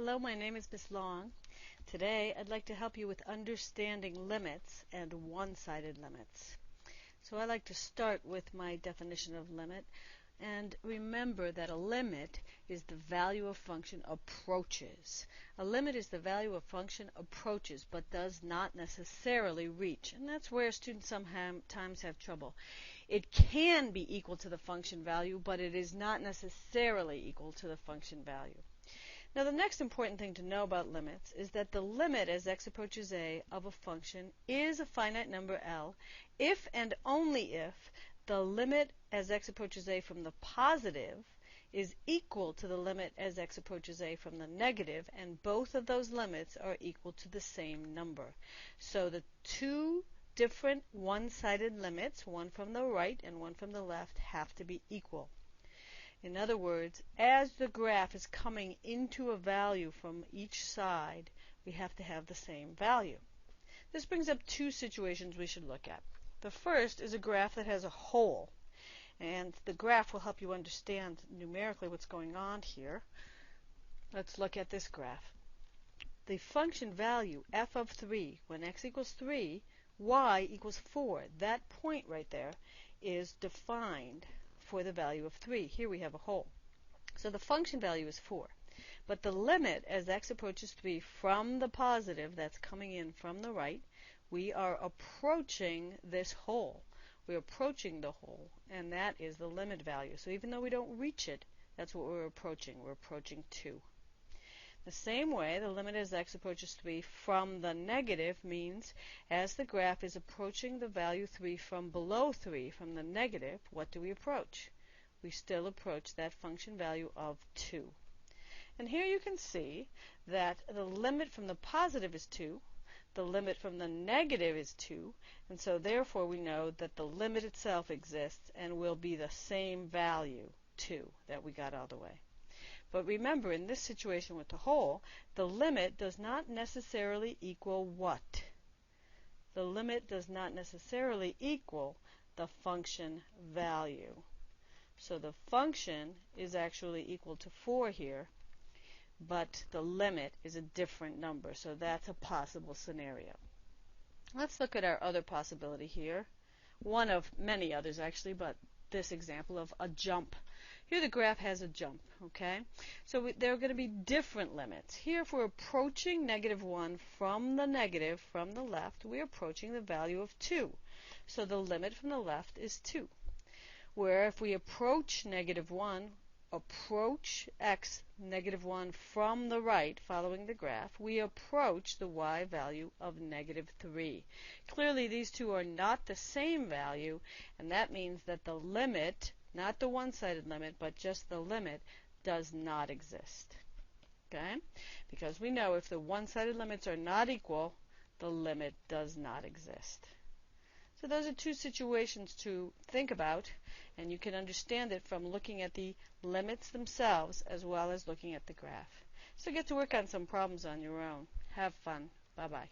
Hello, my name is Miss Long. Today I'd like to help you with understanding limits and one-sided limits. So I like to start with my definition of limit, and remember that a limit is the value a function approaches. A limit is the value a function approaches but does not necessarily reach, and that's where students sometimes have trouble. It can be equal to the function value, but it is not necessarily equal to the function value. Now, the next important thing to know about limits is that the limit as x approaches a of a function is a finite number L if and only if the limit as x approaches a from the positive is equal to the limit as x approaches a from the negative, and both of those limits are equal to the same number. So the two different one-sided limits, one from the right and one from the left, have to be equal. In other words, as the graph is coming into a value from each side, we have to have the same value. This brings up two situations we should look at. The first is a graph that has a hole, and the graph will help you understand numerically what's going on here. Let's look at this graph. The function value f of 3, when x equals 3, y equals 4. That point right there is defined for the value of 3. Here we have a hole. So the function value is 4. But the limit as x approaches 3 from the positive that's coming in from the right, we are approaching this hole. We're approaching the hole, and that is the limit value. So even though we don't reach it, that's what we're approaching. We're approaching 2. The same way, the limit as x approaches 3 from the negative means as the graph is approaching the value 3 from below 3, from the negative, what do we approach? We still approach that function value of 2. And here you can see that the limit from the positive is 2, the limit from the negative is 2, and so therefore we know that the limit itself exists and will be the same value, 2, that we got all the way. But remember, in this situation with the hole, the limit does not necessarily equal what? The limit does not necessarily equal the function value. So the function is actually equal to 4 here, but the limit is a different number. So that's a possible scenario. Let's look at our other possibility here. One of many others actually, but this example of a jump. Here the graph has a jump, okay? So there are going to be different limits. Here if we're approaching -1 from the negative, from the left, we're approaching the value of 2. So the limit from the left is 2. Where if we approach -1, approach x -1 from the right, following the graph, we approach the y value of -3. Clearly these two are not the same value, and that means that the limit, not the one-sided limit, but just the limit, does not exist. Okay? Because we know if the one-sided limits are not equal, the limit does not exist. So those are two situations to think about, and you can understand it from looking at the limits themselves as well as looking at the graph. So get to work on some problems on your own. Have fun. Bye-bye.